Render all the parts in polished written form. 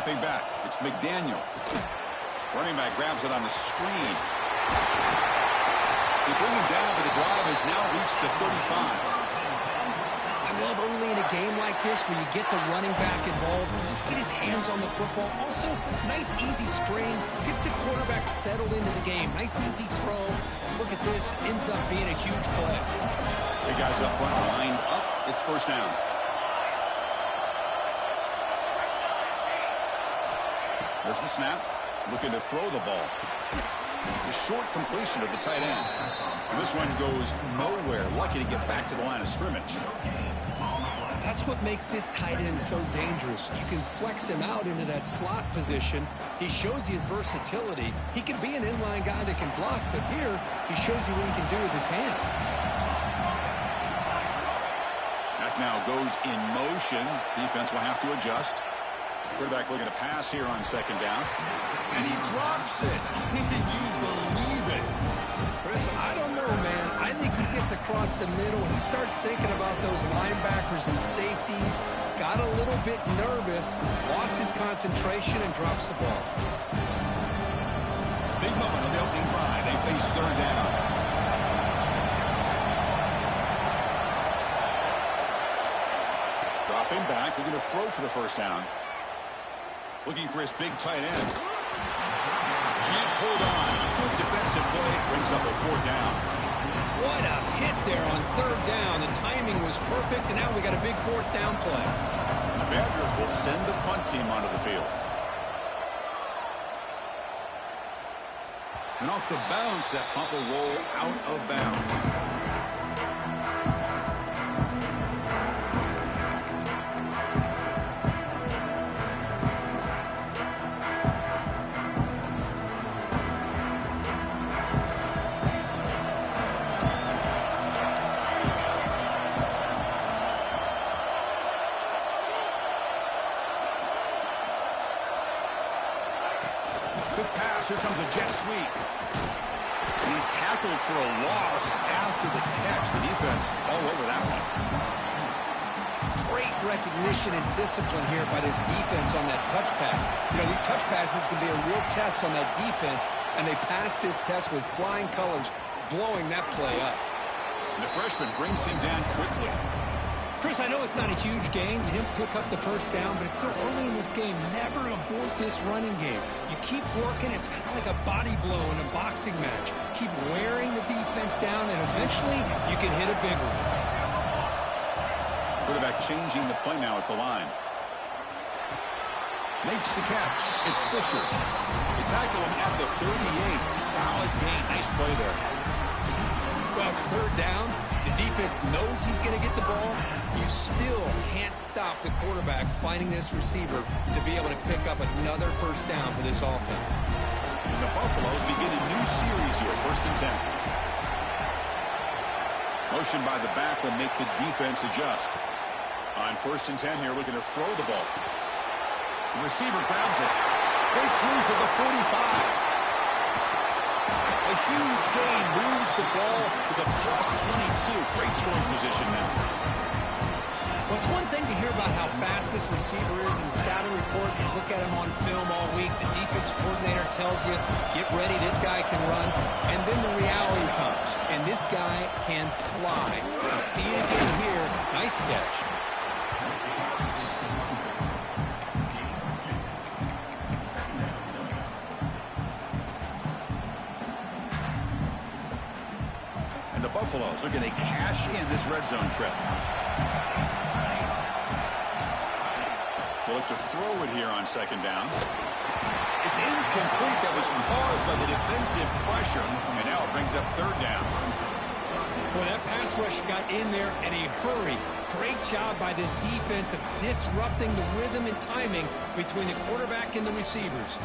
Dropping back, it's McDaniel. Running back grabs it on the screen. They bring him down, but the drive has now reached the 35. I love early in a game like this where you get the running back involved, just get his hands on the football. Also, nice easy string, gets the quarterback settled into the game. Nice easy throw. Look at this, ends up being a huge play. The guys up front lined up. It's first down. There's the snap. Looking to throw the ball. The short completion of the tight end. And this one goes nowhere. Lucky to get back to the line of scrimmage. That's what makes this tight end so dangerous. You can flex him out into that slot position. He shows you his versatility. He can be an inline guy that can block, but here he shows you what he can do with his hands. That now goes in motion. Defense will have to adjust. Quarterback looking to pass here on second down. And he drops it. Can you believe it? Chris, I don't know, man. I think he gets across the middle. He starts thinking about those linebackers and safeties. Got a little bit nervous. Lost his concentration and drops the ball. Big moment on the opening drive. They face third down. Dropping back. Looking to throw for the first down. Looking for his big tight end. Can't hold on. Good defensive play. Brings up a fourth down. What a hit there on third down. The timing was perfect, and now we got a big fourth down play. The Badgers will send the punt team onto the field. And off the bounce, that punt will roll out of bounds. Here comes a jet sweep. And he's tackled for a loss after the catch. The defense all over that one. Great recognition and discipline here by this defense on that touch pass. You know, these touch passes can be a real test on that defense, and they pass this test with flying colors, blowing that play up. And the freshman brings him down quickly. Chris, I know it's not a huge gain. You didn't pick up the first down, but it's still early in this game. Never abort this running game. You keep working. It's kind of like a body blow in a boxing match. Keep wearing the defense down, and eventually you can hit a big one. Quarterback changing the play now at the line. Makes the catch. It's Fisher. They tackle him at the 38. Solid gain. Nice play there. Well, it's third down. The defense knows he's going to get the ball. You still can't stop the quarterback finding this receiver to be able to pick up another first down for this offense. And the Buffaloes begin a new series here, 1st and 10. Motion by the back will make the defense adjust. On 1st and 10 here, looking to throw the ball. The receiver grabs it. Breaks loose at the 45. A huge gain moves the ball to the +22. Great scoring position now. Well, it's one thing to hear about how fast this receiver is in the scouting report. You look at him on film all week. The defense coordinator tells you, get ready, this guy can run. And then the reality comes. And this guy can fly. You see it again here. Nice catch. Buffaloes are going to cash in this red zone trip. They look to throw it here on second down. It's incomplete. That was caused by the defensive pressure. And now it brings up third down. Well, that pass rush got in there in a hurry. Great job by this defense of disrupting the rhythm and timing between the quarterback and the receivers.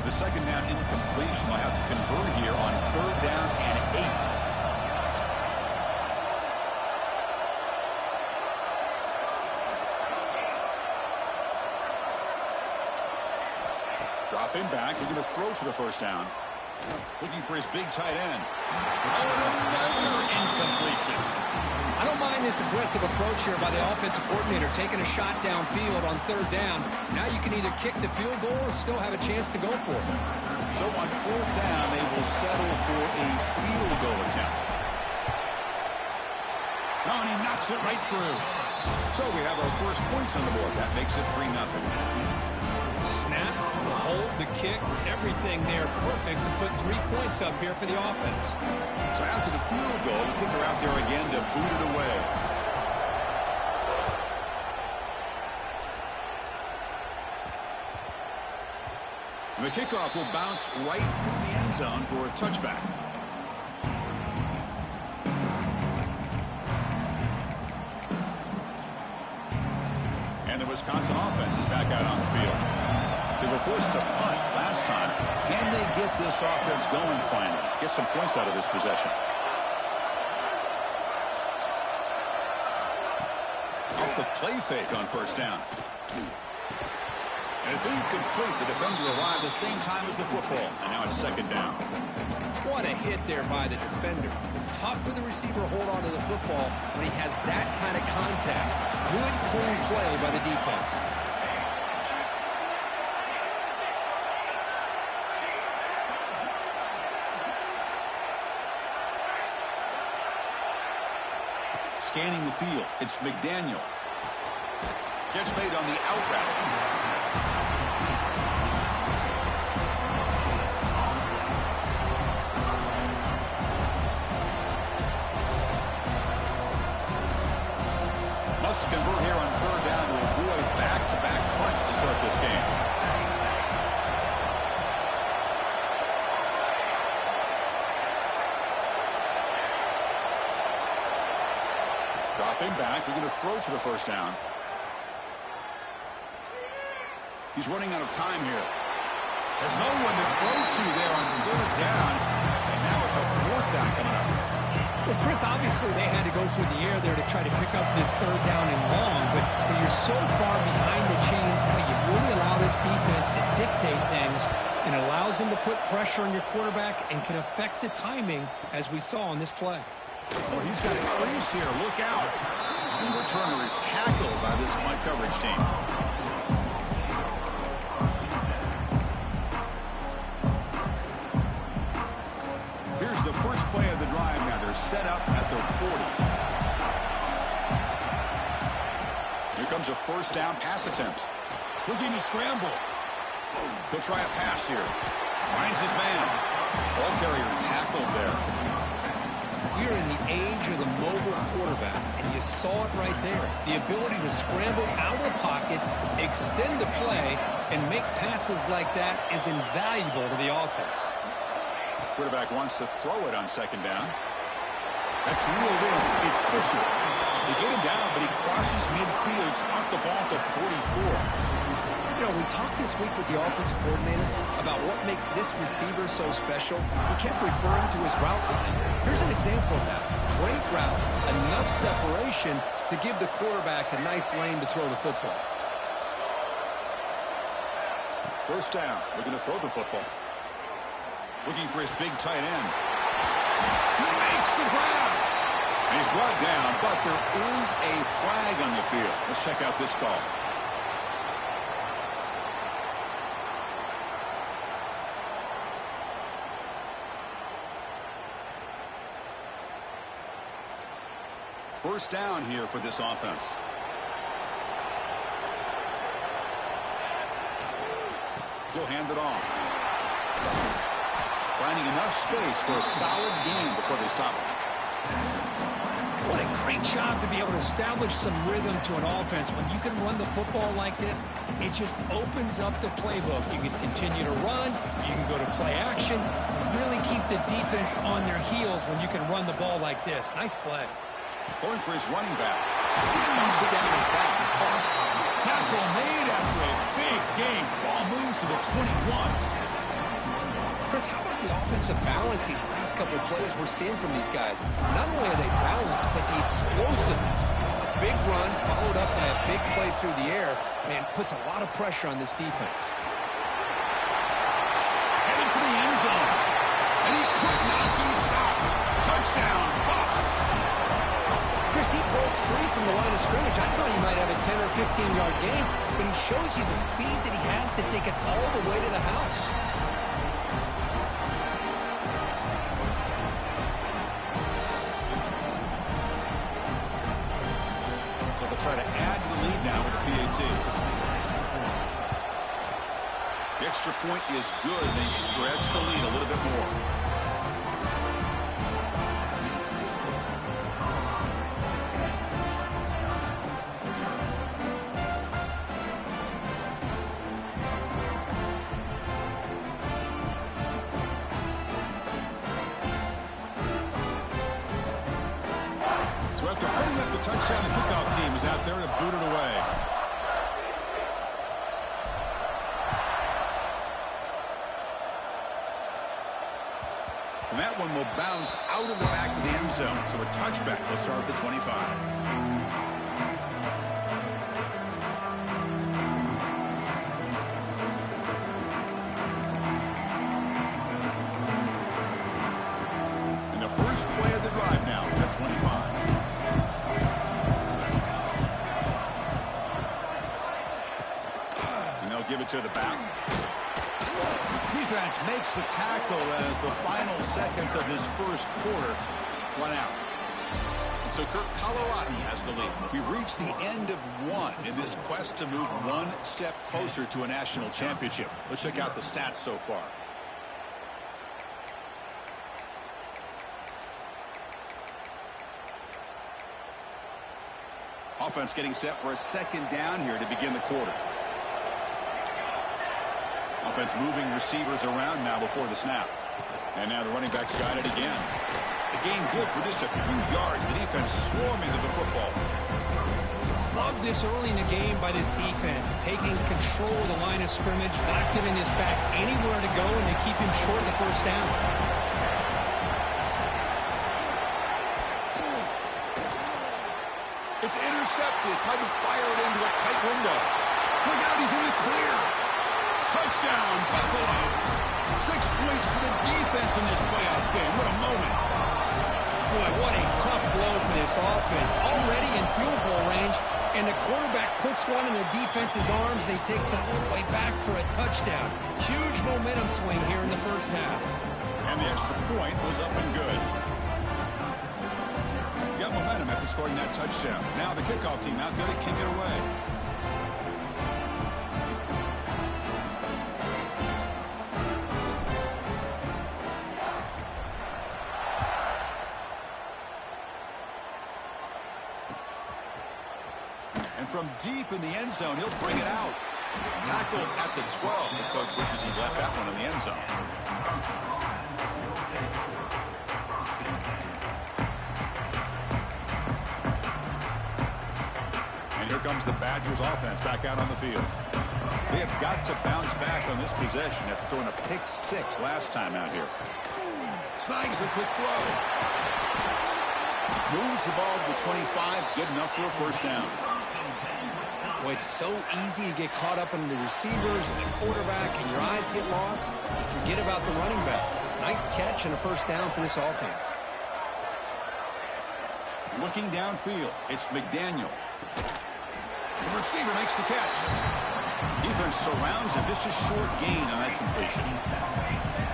The second down incompletion will have to convert here on third down and 8. Dropping back, looking to throw for the first down. Looking for his big tight end. Oh, and another incompletion. I don't mind this nice aggressive approach here by the offensive coordinator, taking a shot downfield on third down. Now you can either kick the field goal or still have a chance to go for it. So on fourth down, they will settle for a field goal attempt. Oh, and he knocks it right through. So we have our first points on the board. That makes it 3-0. Snap, the hold, the kick, everything there perfect to put 3 points up here for the offense. So after the field goal, the kicker out there again to boot it away. And the kickoff will bounce right through the end zone for a touchback. And the Wisconsin offense is back out on the field. They were forced to punt last time. Can they get this offense going finally? Get some points out of this possession. Off the play fake on first down. And it's incomplete. The defender arrived the same time as the football. And now it's second down. What a hit there by the defender. Tough for the receiver to hold on to the football when he has that kind of contact. Good, clean play by the defense. Scanning the field, it's McDaniel. Gets made on the out route. Must convert here on third down to avoid back-to-back punts to start this game. Dropping back, we're going to throw for the first down. He's running out of time here. There's no one to throw to there on third down. And now it's a fourth down coming up. Well, Chris, obviously they had to go through the air there to try to pick up this third down and long, but you're so far behind the chains, boy, you really allow this defense to dictate things, and allows them to put pressure on your quarterback and can affect the timing, as we saw on this play. Oh, he's got a crease here. Look out. And the returner is tackled by this punt coverage team. Here's the first play of the drive now. They're set up at their 40. Here comes a first down pass attempt. Looking to scramble. He'll try a pass here. Finds his man. Ball carrier tackled there. We're in the age of the mobile quarterback, and you saw it right there. The ability to scramble out of the pocket, extend the play, and make passes like that is invaluable to the offense. Quarterback wants to throw it on second down. That's reeled in. It's Fisher. They get him down, but he crosses midfield, spot the ball at the 44. You know, we talked this week with the offensive coordinator about what makes this receiver so special. He kept referring to his route running. Here's an example of that. Great route, enough separation to give the quarterback a nice lane to throw the football. First down. We're going to throw the football. Looking for his big tight end. He makes the grab. And he's brought down, but there is a flag on the field. Let's check out this call. First down here for this offense. He'll hand it off. Finding enough space for a solid gain before they stop it. What a great job to be able to establish some rhythm to an offense. When you can run the football like this, it just opens up the playbook. You can continue to run, you can go to play action, and really keep the defense on their heels when you can run the ball like this. Nice play. Going for his running back. Dumps it down his back. Tackle made after a big gain. Ball moves to the 21. Chris, how about the offensive balance these last couple of plays we're seeing from these guys? Not only are they balanced, but the explosiveness. A big run followed up by a big play through the air, man, puts a lot of pressure on this defense. Heading for the end zone. And he could not be stopped. Touchdown, Buffs. Chris, as he broke free from the line of scrimmage, I thought he might have a 10 or 15-yard gain, but he shows you the speed that he has to take it all the way to the house. So they'll try to add to the lead now with the PAT. The extra point is good, and they stretch the lead a little bit more. So after putting up the touchdown, the kickoff team is out there to boot it away. And that one will bounce out of the back of the end zone. So a touchback will start at the 25. And the first play of the drive now at 25. And they'll give it to the back. Defense makes the tackle as the final seconds of this first quarter run out. And so Kirk, Colorado has the lead. We've reached the end of one in this quest to move one step closer to a national championship. Let's check out the stats so far. Offense getting set for a second down here to begin the quarter. Offense moving receivers around now before the snap. And now the running back's got it again. The gain good for just a few yards. The defense swarming to the football. Love this early in the game by this defense, taking control of the line of scrimmage, not giving this back anywhere to go, and they keep him short of the first down. It's intercepted. Tried to fire it into a tight window. Look out, he's in the clear. Touchdown, Buffaloes. 6 points for the defense in this playoff game. What a moment. Boy, what a tough blow for this offense. Already in field goal range, and the quarterback puts one in the defense's arms, and he takes it all the way back for a touchdown. Huge momentum swing here in the first half. And the extra point was up and good. Got momentum after scoring that touchdown. Now the kickoff team out there to kick it away. And from deep in the end zone, he'll bring it out. Tackled at the 12. The coach wishes he left that one in the end zone. And here comes the Badgers offense back out on the field. They have got to bounce back on this possession after throwing a pick 6 last time out here. Snags the quick throw. Moves the ball to the 25. Good enough for a first down. Boy, it's so easy to get caught up in the receivers and the quarterback, and your eyes get lost. You forget about the running back. Nice catch and a first down for this offense. Looking downfield, it's McDaniel. The receiver makes the catch. Defense surrounds him. Just a short gain on that completion.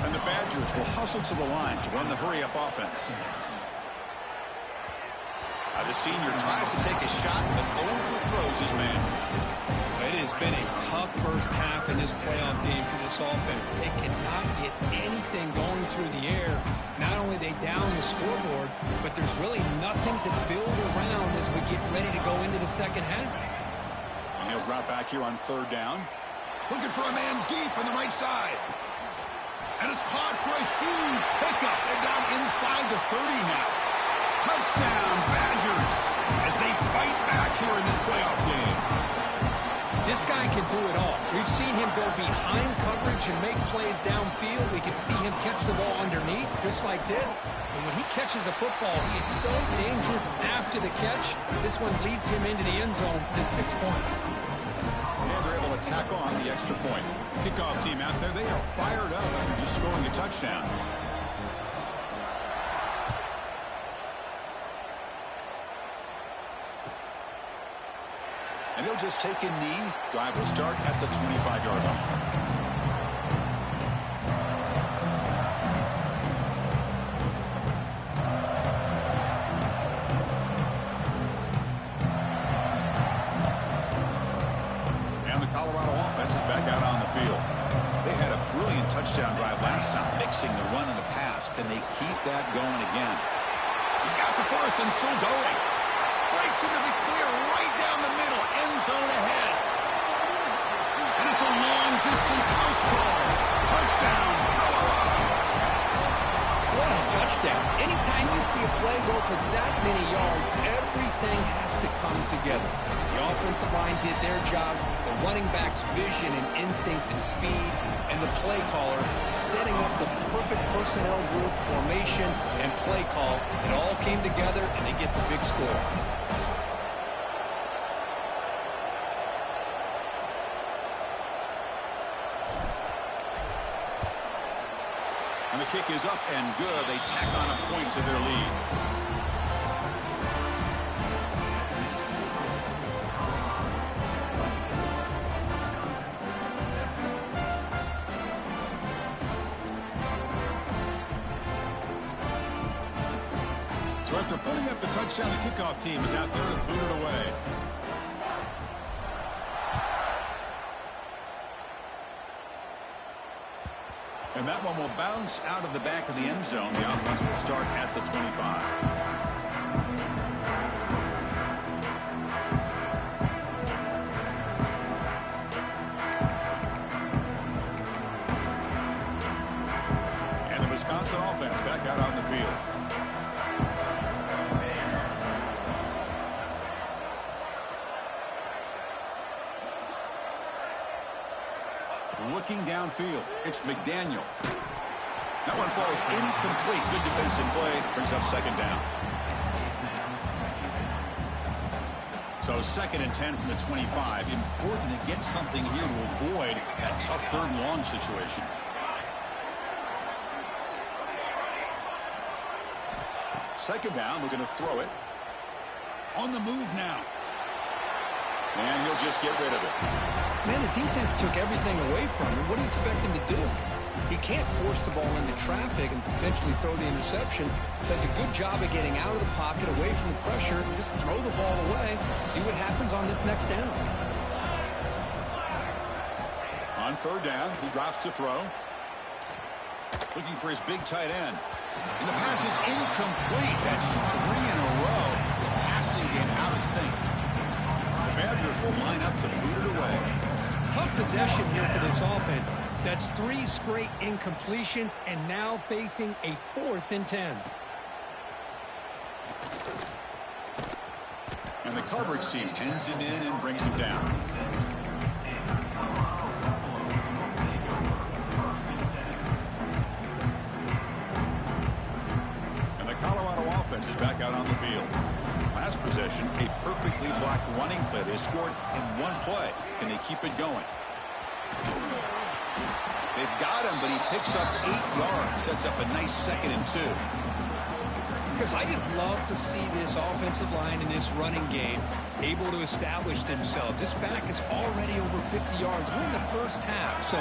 And the Badgers will hustle to the line to run the hurry-up offense. The senior tries to take a shot, but overthrows his man. It has been a tough first half in this playoff game for this offense. They cannot get anything going through the air. Not only they down the scoreboard, but there's really nothing to build around as we get ready to go into the second half. And he'll drop back here on third down. Looking for a man deep on the right side. And it's caught for a huge pickup. They're down inside the 30 now. Touchdown, Badgers, as they fight back here in this playoff game. This guy can do it all. We've seen him go behind coverage and make plays downfield. We can see him catch the ball underneath, just like this. And when he catches a football, he is so dangerous after the catch. This one leads him into the end zone for the 6 points. And they're able to tackle on the extra point. Kickoff team out there, they are fired up after just scoring a touchdown. And he'll just take a knee. Drive will start at the 25-yard line. And the Colorado offense is back out on the field. They had a brilliant touchdown drive last time, mixing the run and the pass. Can they keep that going again? He's got the first and still going. Breaks into the clear right down the middle. End zone ahead. And it's a long-distance house call. Touchdown, Colorado. What a touchdown. Anytime you see a play go for that many yards, everything has to come together. The offensive line did their job, the running back's vision and instincts and speed, and the play caller setting up the perfect personnel group, formation, and play call. It all came together, and they get the big score. And the kick is up and good. They tack on a point to their lead. So after putting up the touchdown, the kickoff team is out there to boot it away. And that one will bounce out of the back of the end zone. The offense will start at the 25. And the Wisconsin offense back out on the field. Looking downfield, it's McDaniel. That one falls incomplete. Good defensive play. Brings up second down. So 2nd and 10 from the 25. Important to get something here to avoid that tough third and long situation. Second down, we're going to throw it. On the move now. And he'll just get rid of it. Man, the defense took everything away from him. What do you expect him to do? He can't force the ball into traffic and potentially throw the interception. Does a good job of getting out of the pocket, away from the pressure, and just throw the ball away. See what happens on this next down. On third down, he drops to throw. Looking for his big tight end. And the pass is incomplete. That's 3 in a row. His passing game out of sync. The Badgers will line up to boot it away. Tough possession here for this offense. That's 3 straight incompletions and now facing a 4th and 10. And the coverage team pins him in and brings him down. And the Colorado offense is back out on the field. Last possession, a perfectly blocked running play. They scored in one play. Can they keep it going? They've got him, but he picks up 8 yards. Sets up a nice 2nd and 2. Because I just love to see this offensive line in this running game able to establish themselves. This back is already over 50 yards. We're in the first half, so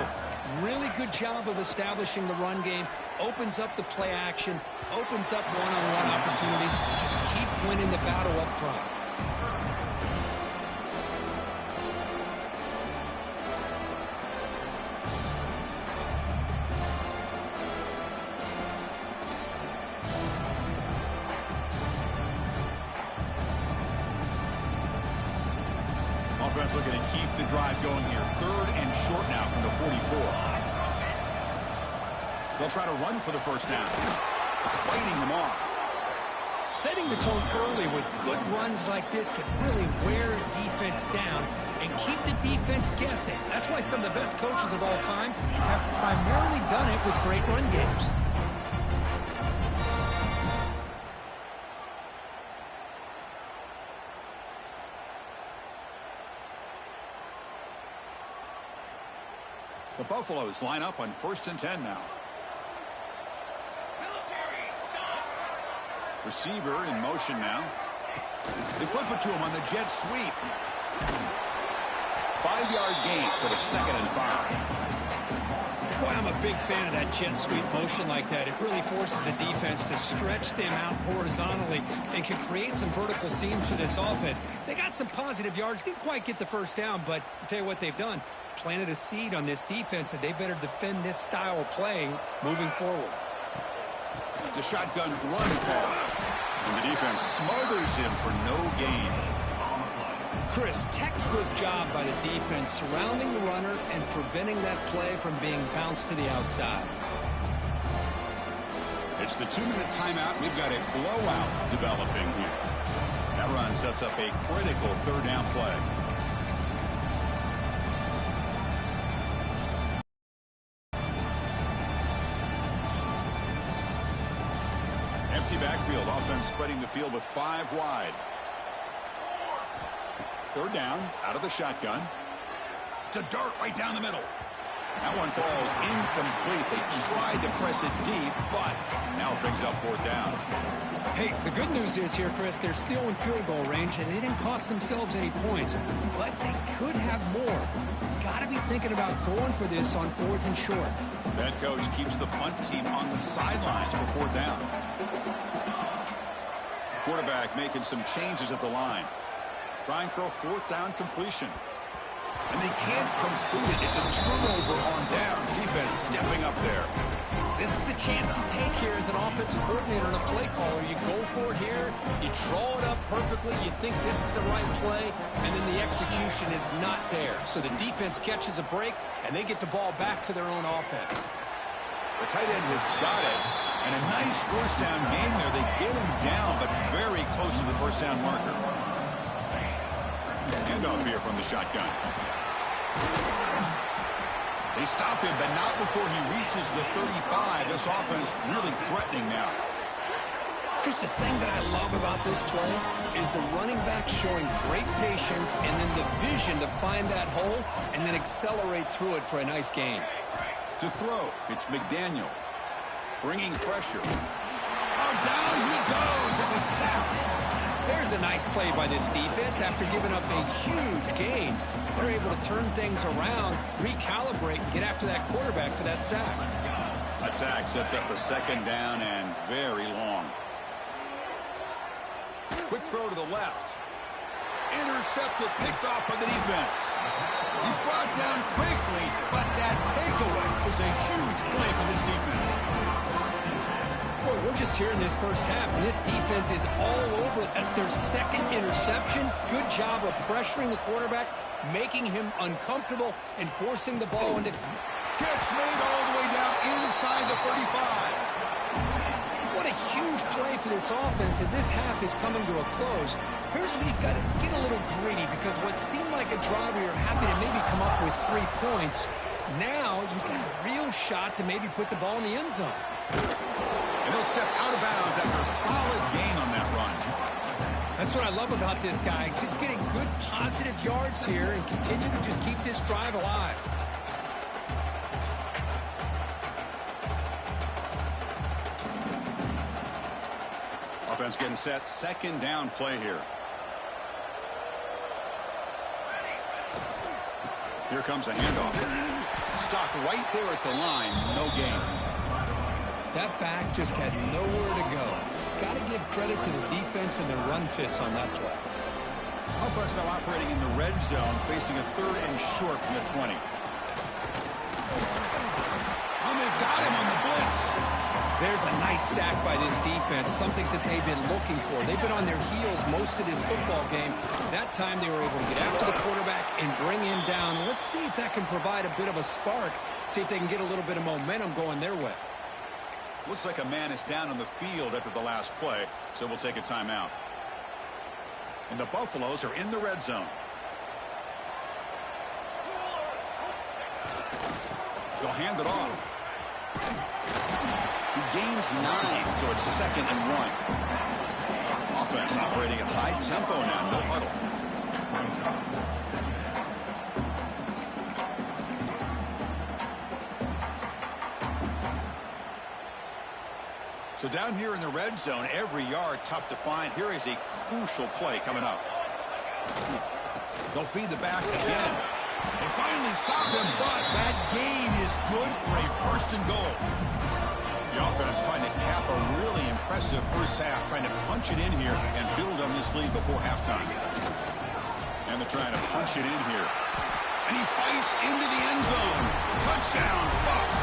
really good job of establishing the run game. Opens up the play action, opens up one-on-one opportunities. Just keep winning the battle up front. Offense looking to keep the drive going here. 3rd and short now from the 44. They'll try to run for the first down. Fighting them off. Setting the tone early with good runs like this can really wear defense down and keep the defense guessing. That's why some of the best coaches of all time have primarily done it with great run games. The Buffaloes line up on 1st and 10 now. Receiver in motion now. They flip it to him on the jet sweep. 5-yard gain, so it's 2nd and 5. Boy, I'm a big fan of that jet sweep motion like that. It really forces the defense to stretch them out horizontally and can create some vertical seams for this offense. They got some positive yards, didn't quite get the first down, but I'll tell you what they've done. Planted a seed on this defense that they better defend this style of play moving forward. It's a shotgun run call. And the defense smothers him for no gain. Chris, textbook job by the defense surrounding the runner and preventing that play from being bounced to the outside. It's the 2-minute timeout. We've got a blowout developing here. That run sets up a critical 3rd down play. Empty backfield. Offense spreading the field with 5 wide. 3rd down, out of the shotgun. To dart right down the middle. That one falls incomplete. They tried to press it deep, but now it brings up 4th down. Hey, the good news is here, Chris, they're still in field goal range, and they didn't cost themselves any points. But they could have more. Got to be thinking about going for this on 4th and short. That coach keeps the punt team on the sidelines for 4th down. Quarterback making some changes at the line. Trying for a 4th down completion. And they can't complete it. It's a turnover on downs. Defense stepping up there. This is the chance you take here as an offensive coordinator and a play caller. You go for it here. You draw it up perfectly. You think this is the right play. And then the execution is not there. So the defense catches a break, and they get the ball back to their own offense. The tight end has got it. And a nice 1st down gain there. They get him down, but very close to the 1st down marker. Handoff here from the shotgun. They stop him, but not before he reaches the 35. This offense really threatening now. Chris, the thing that I love about this play is the running back showing great patience and then the vision to find that hole and then accelerate through it for a nice gain. To throw, it's McDaniel. Bringing pressure. Oh, down he goes. It's a sack. There's a nice play by this defense. After giving up a huge gain, they're able to turn things around, recalibrate, and get after that quarterback for that sack. That sack sets up a 2nd down and very long. Quick throw to the left. Intercepted, picked off by the defense. He's brought down quickly, but that takeaway was a huge play for this defense. Boy, we're just here in this first half, and this defense is all over it. That's their 2nd interception. Good job of pressuring the quarterback, making him uncomfortable, and forcing the ball into... Catch made all the way down inside the 35. What a huge play for this offense as this half is coming to a close. Here's where you've got to get a little greedy, because what seemed like a drive where you're happy to maybe come up with 3 points, now you've got a real shot to maybe put the ball in the end zone. And he'll step out of bounds after a solid gain on that run. That's what I love about this guy. Just getting good positive yards here and continue to just keep this drive alive. Offense getting set. 2nd down play here. Here comes a handoff. Stopped right there at the line. No gain. That back just had nowhere to go. Got to give credit to the defense and their run fits on that play. Offense now operating in the red zone, facing a 3rd and short from the 20. And they've got him on the blitz. There's a nice sack by this defense, something that they've been looking for. They've been on their heels most of this football game. That time they were able to get after the quarterback and bring him down. Let's see if that can provide a bit of a spark, see if they can get a little bit of momentum going their way. Looks like a man is down on the field after the last play, so we'll take a timeout. And the Buffaloes are in the red zone. They'll hand it off. He gains 9, so it's 2nd and 1. Offense operating at high tempo now, no huddle. So down here in the red zone, every yard tough to find. Here is a crucial play coming up. They'll feed the back again. They finally stop him, but that gain is good for a first and goal. The offense trying to cap a really impressive first half, trying to punch it in here and build on this lead before halftime. And they're trying to punch it in here. And he fights into the end zone. Touchdown, Buffs.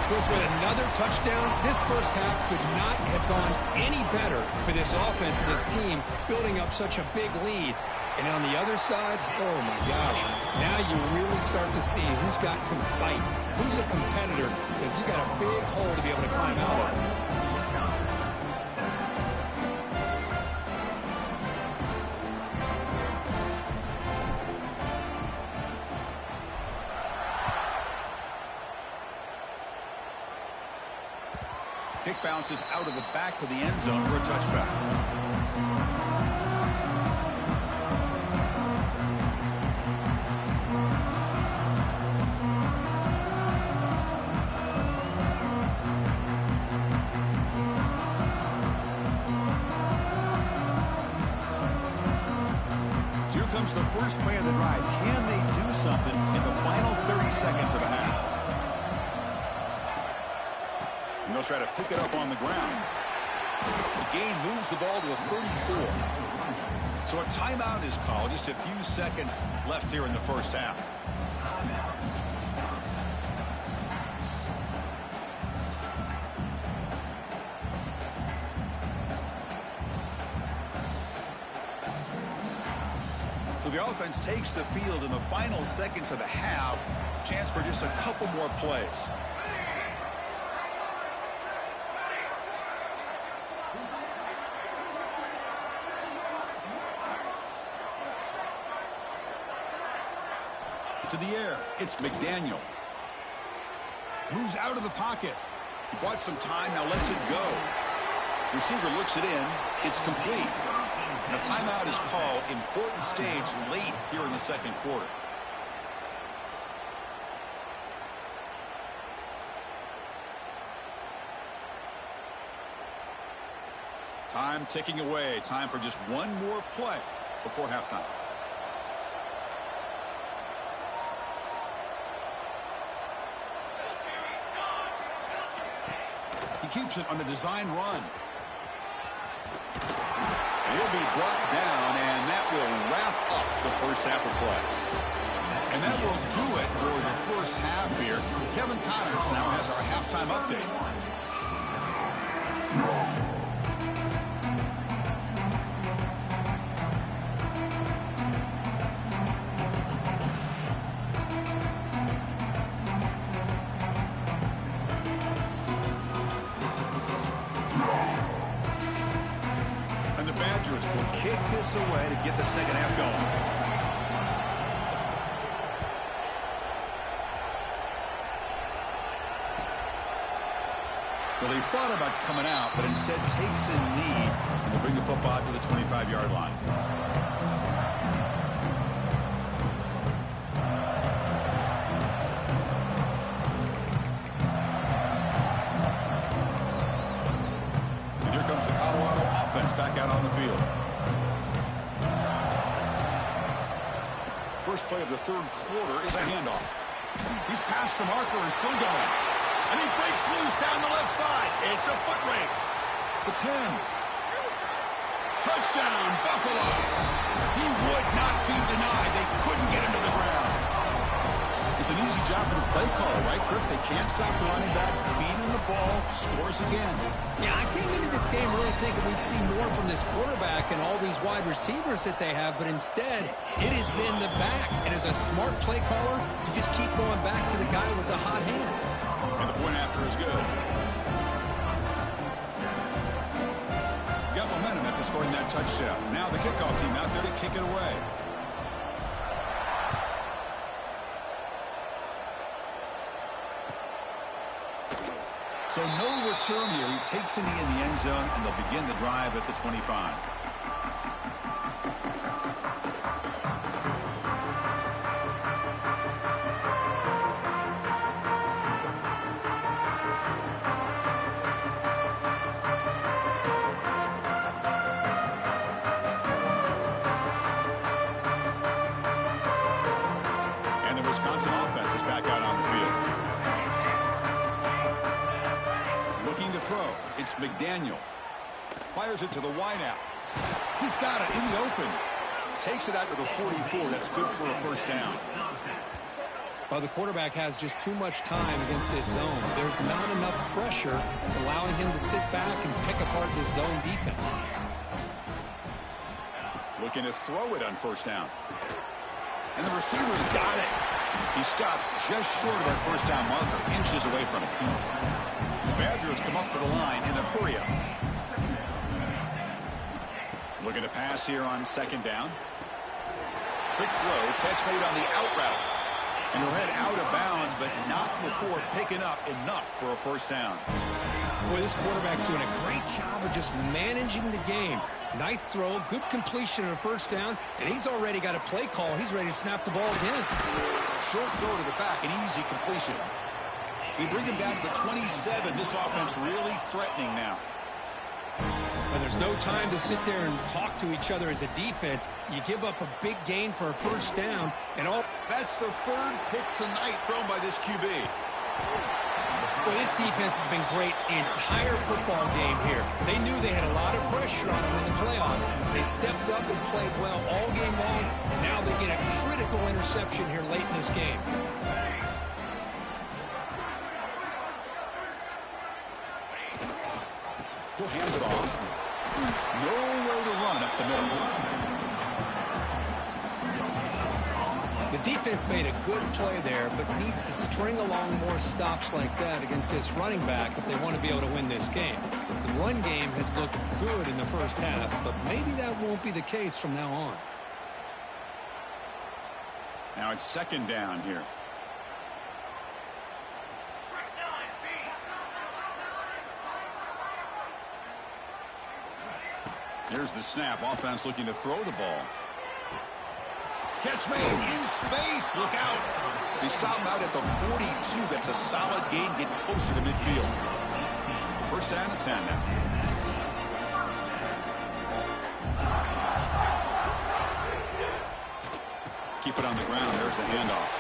Chris, with another touchdown, this first half could not have gone any better for this offense and this team, building up such a big lead. And on the other side, oh my gosh, now you really start to see who's got some fight, who's a competitor, because you got a big hole to be able to climb out of. Kick bounces out of the back of the end zone for a touchback. So here comes the first play of the drive. Can they do something in the final 30 seconds of the half? And they'll try to pick it up on the ground. The gain moves the ball to the 34. So a timeout is called. Just a few seconds left here in the first half. So the offense takes the field in the final seconds of the half. Chance for just a couple more plays. To the air, it's McDaniel. Moves out of the pocket. He bought some time, now lets it go. Receiver looks it in. It's complete. And a timeout is called. Important stage late here in the second quarter. Time ticking away. Time for just one more play before halftime. Keeps it on a design run. He'll be brought down, and that will wrap up the first half of play. And that will do it for the first half here. Kevin Connors now has our halftime update. Will kick this away to get the second half going. Well, he thought about coming out, but instead takes a knee and will bring the football to the 25-yard line. Back out on the field. First play of the third quarter is a handoff. He's past the marker and still going. And he breaks loose down the left side. It's a foot race. The 10. Touchdown, Buffaloes. He would not be denied. They couldn't get him to the ground. It's an easy job for the play caller, right, Kirk? They can't stop the running back, feed him the ball, scores again. Yeah, I came into this game really thinking we'd see more from this quarterback and all these wide receivers that they have, but instead, it has been the back. And as a smart play caller, you just keep going back to the guy with the hot hand. And the point after is good. Got momentum after scoring that touchdown. Now the kickoff team out there to kick it away. So no return here. He takes a knee in the end zone, and they'll begin the drive at the 25. Wisconsin offense is back out on the field. Looking to throw. It's McDaniel. Fires it to the wideout. He's got it in the open. Takes it out to the 44. That's good for a first down. Well, the quarterback has just too much time against this zone. There's not enough pressure allowing him to sit back and pick apart this zone defense. Looking to throw it on first down. And the receiver's got it. He stopped just short of that first down marker, inches away from it. The Badgers come up to the line in the hurry-up. Looking to pass here on second down. Quick throw, catch made on the out route. And he'll head out of bounds, but not before picking up enough for a first down. Boy, this quarterback's doing a great job of just managing the game. Nice throw, good completion of a first down, and he's already got a play call. He's ready to snap the ball again. Short throw to the back, an easy completion. We bring him down to the 27. This offense really threatening now. And there's no time to sit there and talk to each other as a defense. You give up a big gain for a first down, and all. That's the third pick tonight thrown by this QB. Well, this defense has been great the entire football game here. They knew they had a lot of pressure on them in the playoffs. They stepped up and played well all game long, and now they get a critical interception here late in this game. He'll hand it off. Nowhere to run up the middle. The defense made a good play there, but needs to string along more stops like that against this running back if they want to be able to win this game. The run game has looked good in the first half, but maybe that won't be the case from now on. Now it's second down here. Here's the snap. Offense looking to throw the ball. Catch made in space. Look out. They stop him out at the 42. That's a solid gain, getting closer to midfield. First down and 10 now. Keep it on the ground. There's the handoff.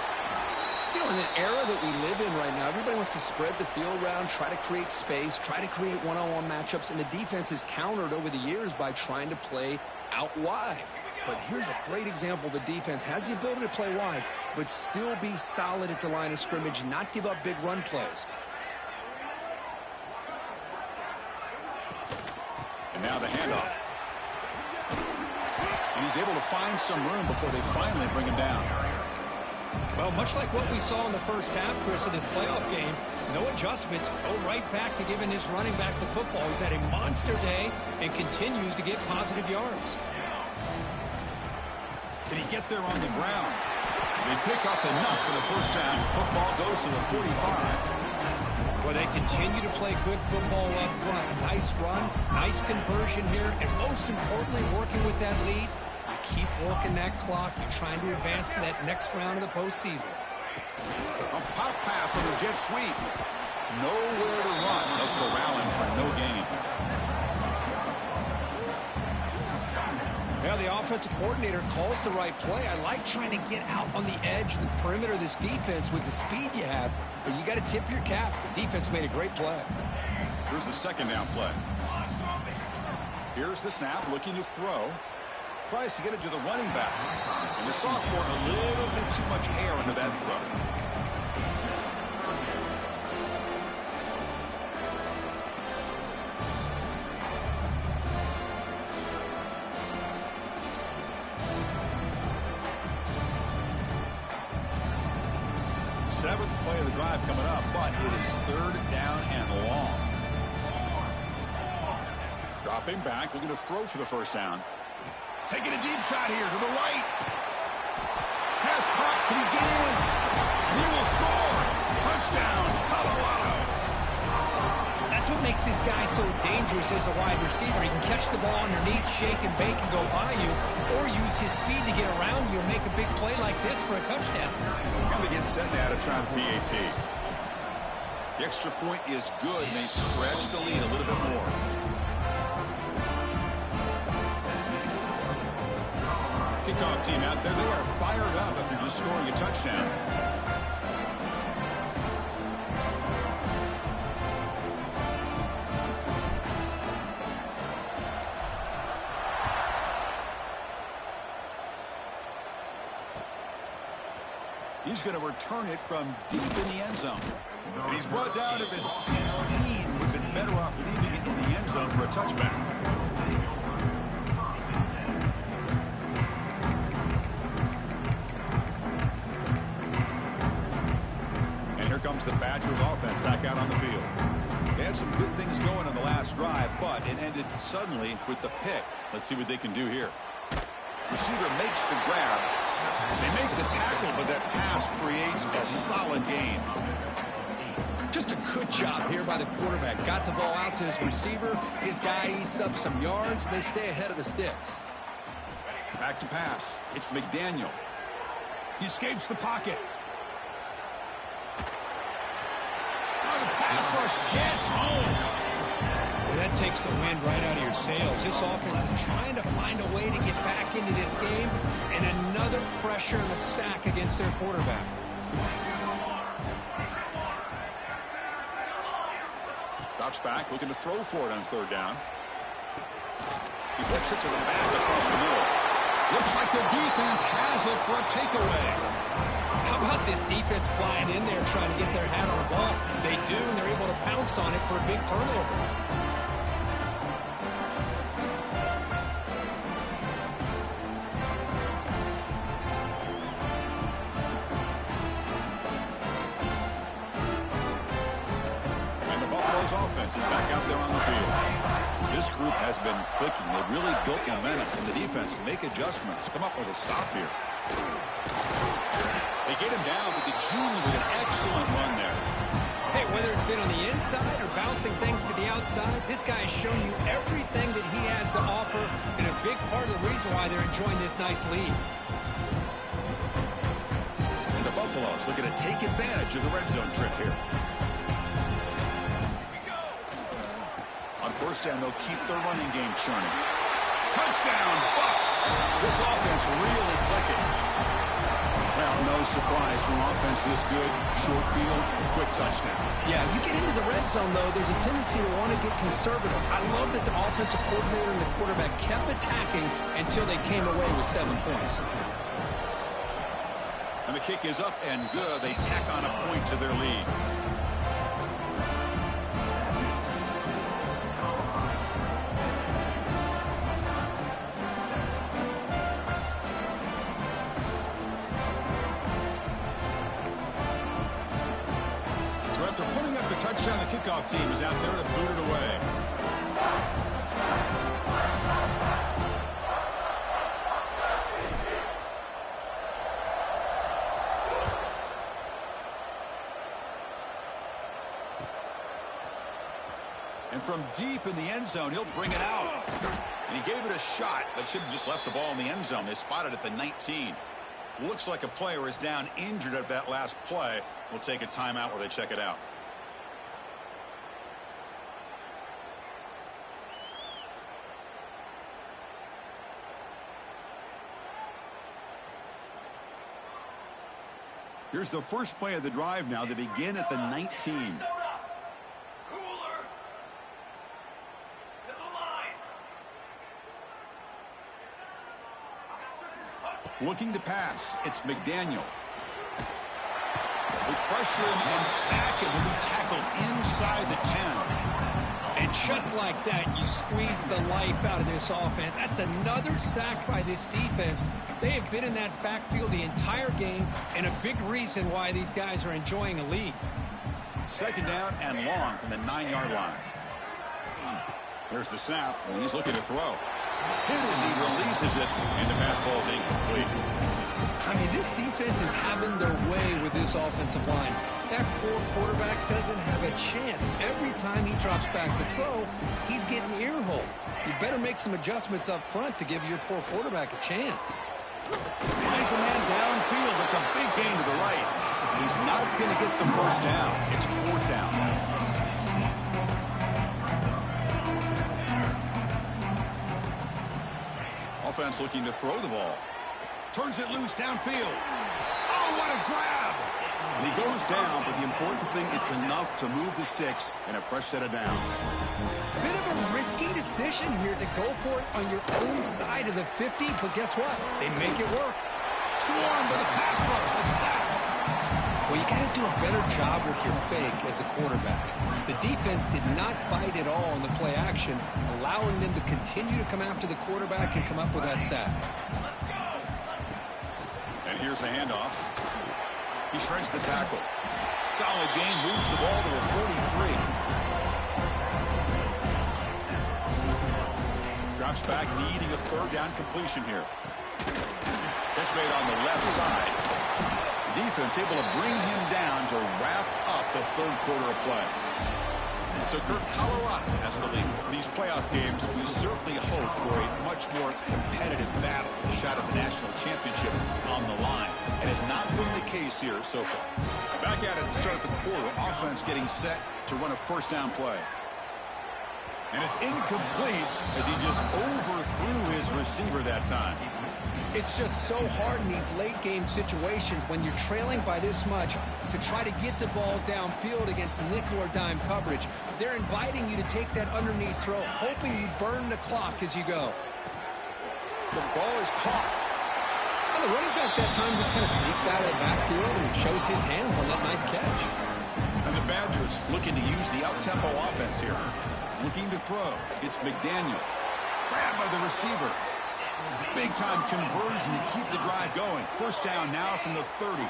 You know, in the era that we live in right now, everybody wants to spread the field around, try to create space, try to create one-on-one matchups, and the defense is countered over the years by trying to play out wide. But here's a great example. The defense has the ability to play wide, but still be solid at the line of scrimmage, not give up big run plays. And now the handoff. And he's able to find some room before they finally bring him down. Well, much like what we saw in the first half, Chris, of this playoff game, no adjustments, go right back to giving his running back the football. He's had a monster day and continues to get positive yards. Did he get there on the ground? They pick up enough for the first down. Football goes to the 45. Well, they continue to play good football up front. Nice run, nice conversion here, and most importantly, working with that lead. Keep working that clock. You're trying to advance to that next round of the postseason. A pop pass on the jet sweep. Nowhere to run. No corralling for no gain. Well, the offensive coordinator calls the right play. I like trying to get out on the edge of the perimeter of this defense with the speed you have, but you got to tip your cap. The defense made a great play. Here's the second down play. Here's the snap, looking to throw. Tries to get it to the running back. And the sophomore, a little bit too much air into that throw. Seventh play of the drive coming up, but it is third down and long. Dropping back, looking to throw for the first down. Taking a deep shot here to the right. Pass caught. Can he get in? He will score. Touchdown, Colorado. That's what makes this guy so dangerous as a wide receiver. He can catch the ball underneath, shake and bake and go by you, or use his speed to get around you and make a big play like this for a touchdown. And they get set now to try the PAT. The extra point is good, and they stretch the lead a little bit more. Kickoff team out there, they are fired up after just scoring a touchdown. He's going to return it from deep in the end zone. And he's brought down to the 16. Would have been better off leaving it in the end zone for a touchback. And here comes the Badgers offense back out on the field. They had some good things going on the last drive, but it ended suddenly with the pick. Let's see what they can do here. Receiver makes the grab. They make the tackle, but that pass creates a solid gain. Just a good job here by the quarterback. Got the ball out to his receiver. His guy eats up some yards. They stay ahead of the sticks. Back to pass. It's McDaniel. He escapes the pocket. Oh, the pass rush gets home. Well, that takes the wind right out of your sails. This offense is trying to find a way to get back into this game, and another pressure and a sack against their quarterback. Drops back, looking to throw for it on third down. He flips it to the back across the middle. Looks like the defense has it for a takeaway. How about this defense flying in there trying to get their hat on the ball? They do, and they're able to pounce on it for a big turnover. Offense is back out there on the field. This group has been clicking. They've really built momentum, and the defense make adjustments. Come up with a stop here. They get him down, but the junior with an excellent run there. Hey, whether it's been on the inside or bouncing things to the outside, this guy has shown you everything that he has to offer, and a big part of the reason why they're enjoying this nice lead. And the Buffaloes looking to take advantage of the red zone trip here. First down, they'll keep their running game churning. Touchdown, Bucks! This offense really clicking. Well, no surprise from offense this good. Short field, quick touchdown. Yeah, you get into the red zone, though, there's a tendency to want to get conservative. I love that the offensive coordinator and the quarterback kept attacking until they came away with 7 points. And the kick is up and good. They tack on a point to their lead. Touchdown, the kickoff team is out there to boot it away. And from deep in the end zone, he'll bring it out. And he gave it a shot, but should have just left the ball in the end zone. They spotted at the 19. Looks like a player is down injured at that last play. We'll take a timeout where they check it out. Here's the first play of the drive now. They begin at the 19. Looking to pass. It's McDaniel. They pressure him and sack him. He'll be tackled inside the 10. And just like that, you squeeze the life out of this offense. That's another sack by this defense. They have been in that backfield the entire game, and a big reason why these guys are enjoying a lead. Second down and long from the 9-yard line. There's the snap, and he's looking to throw. Hit as he releases it, and the pass ball is incomplete. I mean, this defense is having their way with this offensive line. That poor quarterback doesn't have a chance. Every time he drops back to throw, he's getting ear-hole. You better make some adjustments up front to give your poor quarterback a chance. Finds a man downfield. It's a big gain to the right. He's not going to get the first down. It's fourth down. Offense looking to throw the ball. Turns it loose downfield. Oh, what a grab! And he goes down, but the important thing, it's enough to move the sticks and a fresh set of downs. Bit of a risky decision here to go for it on your own side of the 50, but guess what? They make it work. Swarm with a pass rush, a sack. Well, you got to do a better job with your fake as the quarterback. The defense did not bite at all in the play action, allowing them to continue to come after the quarterback and come up with that sack. And here's the handoff. He shreds the tackle. Solid gain, moves the ball to a 43. Drops back, needing a third down completion here. Catch made on the left side. Defense able to bring him down to wrap up the third quarter of play. So, Kirk, Colorado has the lead. These playoff games, we certainly hope for a much more competitive battle. A shot at the national championship on the line. It has not been the case here so far. Back at it to start the quarter. Offense getting set to run a first down play. And it's incomplete as he just overthrew his receiver that time. It's just so hard in these late-game situations when you're trailing by this much to try to get the ball downfield against nickel or dime coverage. They're inviting you to take that underneath throw, hoping you burn the clock as you go. The ball is caught. Well, the running back that time just kind of sneaks out of the backfield and shows his hands on that nice catch. And the Badgers looking to use the up-tempo offense here. Looking to throw. It's McDaniel. Grabbed by the receiver. Big-time conversion to keep the drive going. First down now from the 30.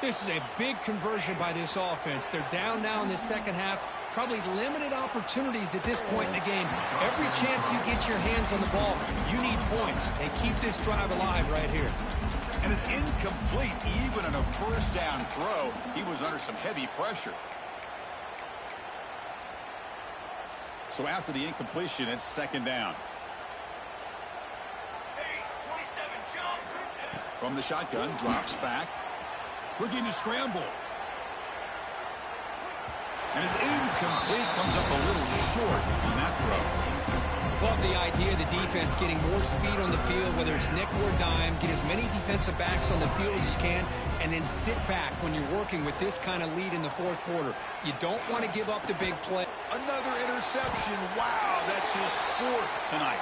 This is a big conversion by this offense. They're down now in the second half. Probably limited opportunities at this point in the game. Every chance you get your hands on the ball, you need points. And keep this drive alive right here. And it's incomplete. Even on a first down throw, he was under some heavy pressure. So after the incompletion, it's second down. From the shotgun, drops back. Looking to scramble. And it's incomplete. Comes up a little short on that throw. Love the idea of the defense getting more speed on the field, whether it's nickel or dime. Get as many defensive backs on the field as you can, and then sit back when you're working with this kind of lead in the fourth quarter. You don't want to give up the big play. Another interception. Wow, that's his fourth tonight.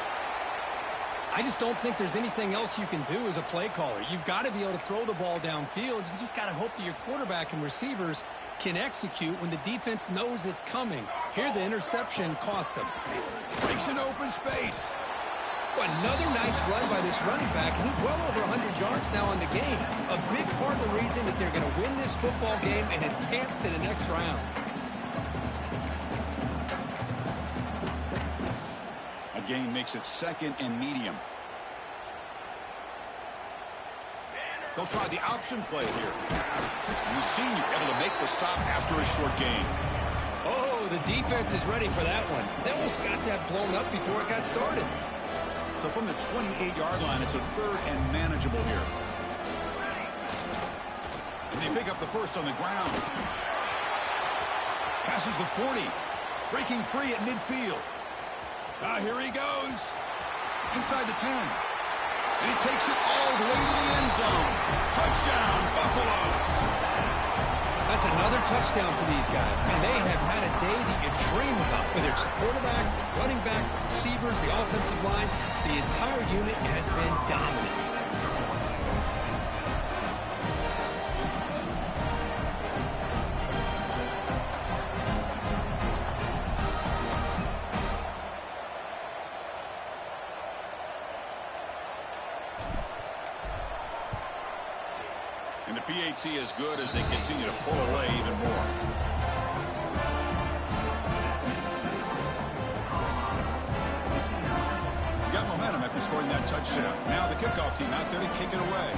I just don't think there's anything else you can do as a play caller. You've got to be able to throw the ball downfield. You just got to hope that your quarterback and receivers can execute when the defense knows it's coming. Here, the interception cost him. Breaks an open space. Well, another nice run by this running back. He's well over 100 yards now in the game. A big part of the reason that they're going to win this football game and advance to the next round. Gain makes it second and medium. They'll try the option play here. And the senior able to make the stop after a short gain. Oh, the defense is ready for that one. They almost got that blown up before it got started. So from the 28-yard line, it's a third and manageable here. And they pick up the first on the ground. Passes the 40. Breaking free at midfield. Here he goes. Inside the 10. And he takes it all the way to the end zone. Touchdown, Buffaloes. That's another touchdown for these guys. Man, they have had a day that you dream about. Whether it's the quarterback, the running back, the receivers, the offensive line, the entire unit has been dominant. And the PAT is good as they continue to pull away even more. Got momentum after scoring that touchdown. Now the kickoff team out there to kick it away.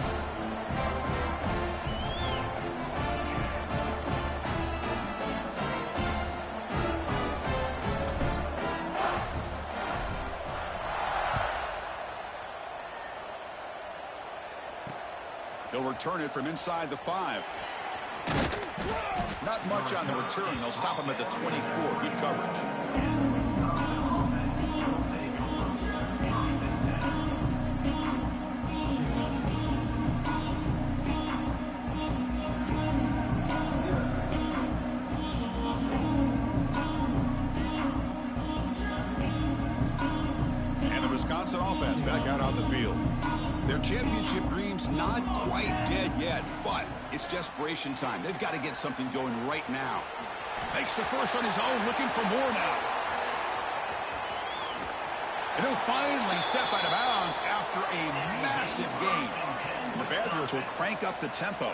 They'll return it from inside the 5. Not much on the return. They'll stop him at the 24. Good coverage. offense back out on the field. Their championship dreams not quite dead yet, but it's desperation time. They've got to get something going right now. Makes the first on his own, looking for more now. And he'll finally step out of bounds after a massive gain. The Badgers will crank up the tempo.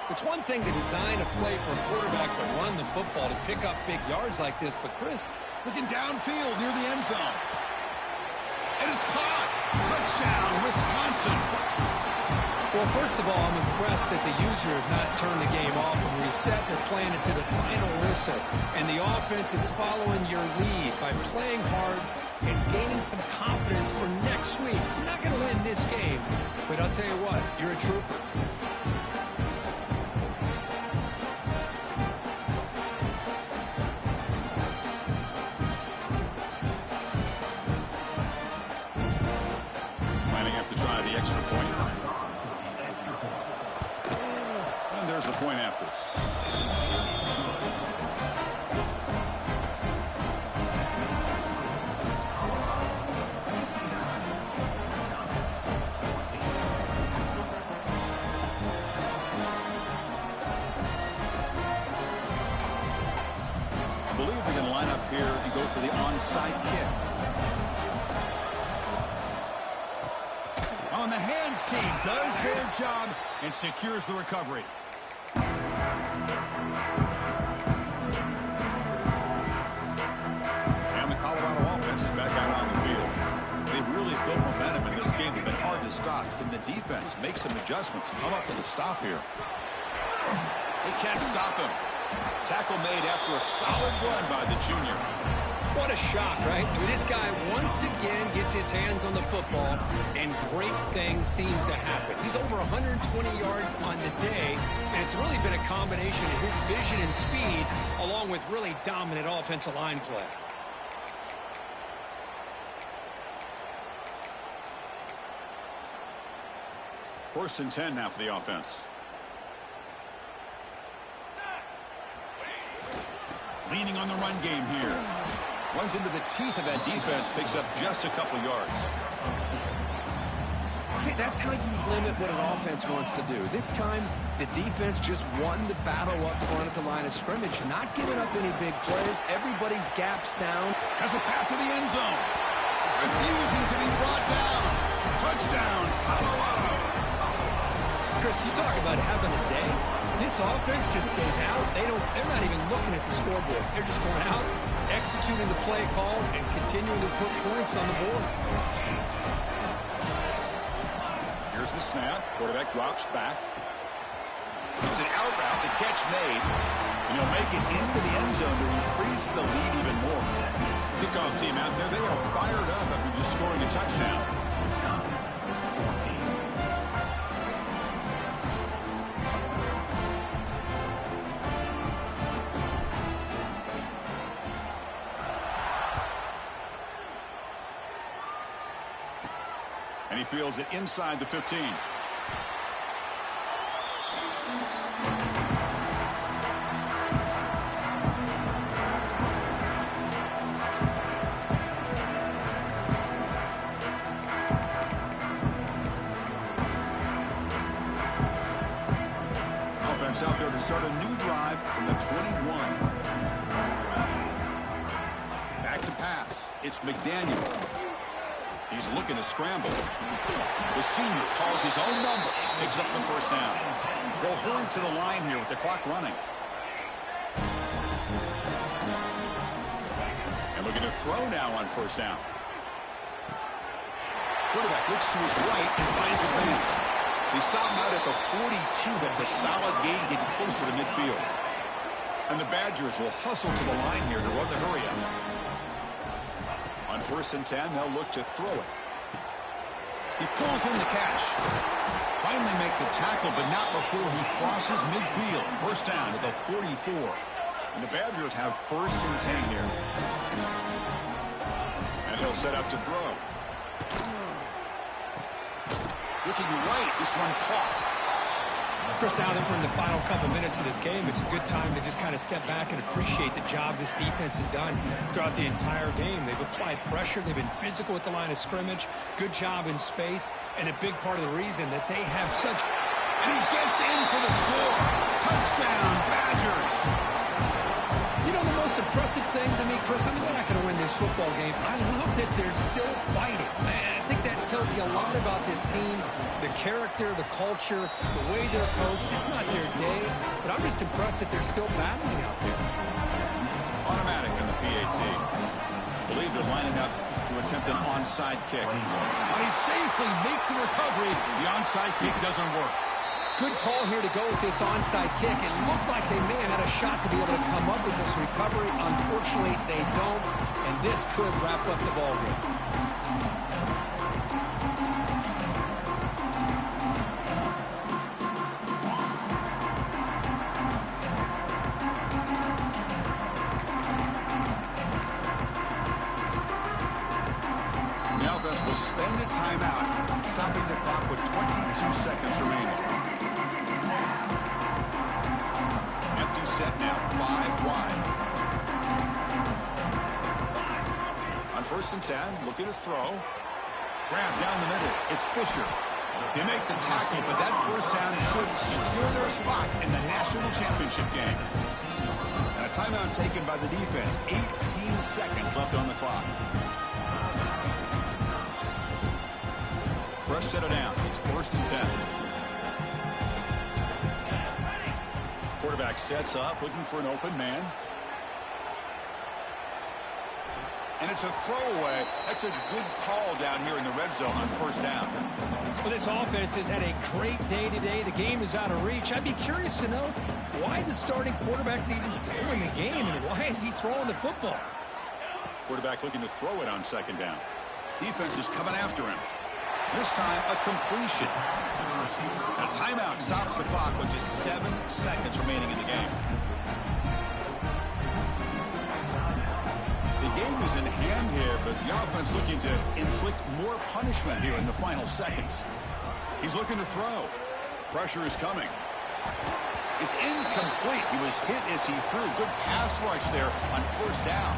It's one thing to design a play for a quarterback to run the football, to pick up big yards like this, but Chris, looking downfield near the end zone. And it's caught. Touchdown, Wisconsin. Well, first of all, I'm impressed that the user has not turned the game off and reset. They're playing it to the final whistle. And the offense is following your lead by playing hard and gaining some confidence for next week. You're not going to win this game, but I'll tell you what, you're a trooper. There's the point after. I believe they're going to line up here and go for the onside kick. On the hands team does their job and secures the recovery. And the Colorado offense is back out on the field. They've really built momentum in this game. It's been hard to stop. Can the defense make some adjustments? Come up with a stop here. They can't stop him. Tackle made after a solid run by the junior. What a shock, right? I mean, this guy once again gets his hands on the football, and great things seems to happen. He's over 120 yards on the day, and it's really been a combination of his vision and speed, along with really dominant offensive line play. First and 10 now for the offense. Leaning on the run game here. Runs into the teeth of that defense, picks up just a couple yards. See, that's how you limit what an offense wants to do. This time, the defense just won the battle up front at the line of scrimmage, not giving up any big plays. Everybody's gap sound. Has a path to the end zone. Refusing to be brought down. Touchdown, Colorado. Chris, you talk about having a day. This offense just goes out. They're not even looking at the scoreboard. They're just going out, executing the play call, and continuing to put points on the board. Here's the snap. Quarterback drops back. It's an out route. The catch made. And he'll make it into the end zone to increase the lead even more. Kickoff team out there, they are fired up after just scoring a touchdown. And he fields it inside the 15. Offense out there to start a new drive from the 21. Back to pass. It's McDaniel. He's looking to scramble. The senior calls his own number, picks up the first down. They'll hurry to the line here with the clock running. And looking to throw now on first down. Quarterback looks to his right and finds his man. They stop him out at the 42. That's a solid gain, getting closer to midfield. And the Badgers will hustle to the line here to run the hurry up. On first and 10, they'll look to throw it. He pulls in the catch. Finally make the tackle, but not before he crosses midfield. First down to the 44. And the Badgers have first and 10 here. And he'll set up to throw. Looking right, this one caught. Chris, now that we're in the final couple minutes of this game, it's a good time to just kind of step back and appreciate the job this defense has done throughout the entire game. They've applied pressure. They've been physical at the line of scrimmage. Good job in space. And a big part of the reason that they have such... And he gets in for the score. Touchdown, Badgers. You know, the most impressive thing to me, Chris, I mean, they're not going to win this football game. I love that they're still fighting. Man, I think that tells you a lot about this team, the character, the culture, the way they're coached. It's not their day, but I'm just impressed that they're still battling out there. Automatic in the PAT. Believe they're lining up to attempt an onside kick. When he safely makes the recovery, the onside kick doesn't work. Good call here to go with this onside kick. It looked like they may have had a shot to be able to come up with this recovery. Unfortunately, they don't, and this could wrap up the ball game. The offense will spend a timeout, stopping the clock with 22 seconds remaining. Set now, 5 wide. On 1st and 10, looking to throw. Grab down the middle. It's Fisher. They make the tackle, but that first down should secure their spot in the national championship game. And a timeout taken by the defense. 18 seconds left on the clock. Fresh set of downs. It's 1st and 10. Quarterback sets up, looking for an open man. And it's a throwaway. That's a good call down here in the red zone on 1st down. Well, this offense has had a great day today. The game is out of reach. I'd be curious to know why the starting quarterback's even still in the game, and why is he throwing the football? Quarterback looking to throw it on 2nd down. Defense is coming after him. This time, a completion. A timeout stops the clock with just 7 seconds remaining in the game. The game is in hand here, but the offense looking to inflict more punishment here in the final seconds. He's looking to throw. Pressure is coming. It's incomplete. He was hit as he threw. Good pass rush there on 1st down.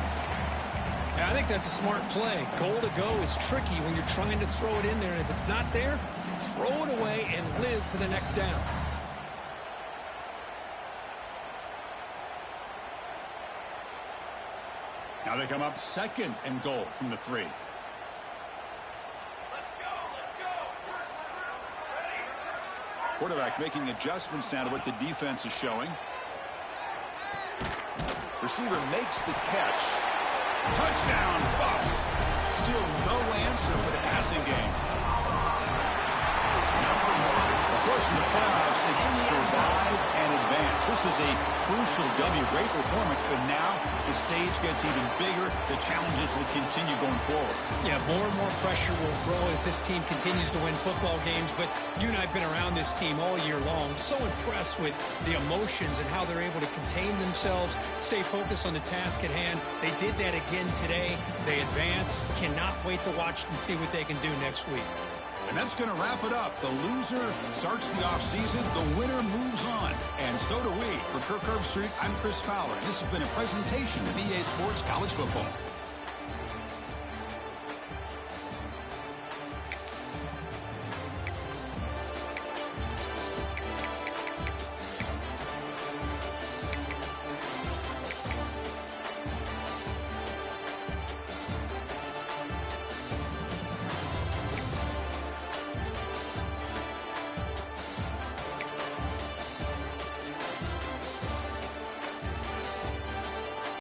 Yeah, I think that's a smart play. Goal to go is tricky when you're trying to throw it in there. And if it's not there, throw it away and live for the next down. Now they come up 2nd and goal from the 3. Quarterback making adjustments now to what the defense is showing. Receiver makes the catch. Touchdown, Buffs. Still no answer for the passing game. Of course, in the playoffs, it's survive and advance. This is a crucial W. Great performance, but now the stage gets even bigger. The challenges will continue going forward. Yeah, more and more pressure will grow as this team continues to win football games. But you and I have been around this team all year long. So impressed with the emotions and how they're able to contain themselves, stay focused on the task at hand. They did that again today. They advance. Cannot wait to watch and see what they can do next week. And that's going to wrap it up. The loser starts the offseason. The winner moves on. And so do we. For Kirk Herbstreit, I'm Chris Fowler. This has been a presentation of EA Sports College Football.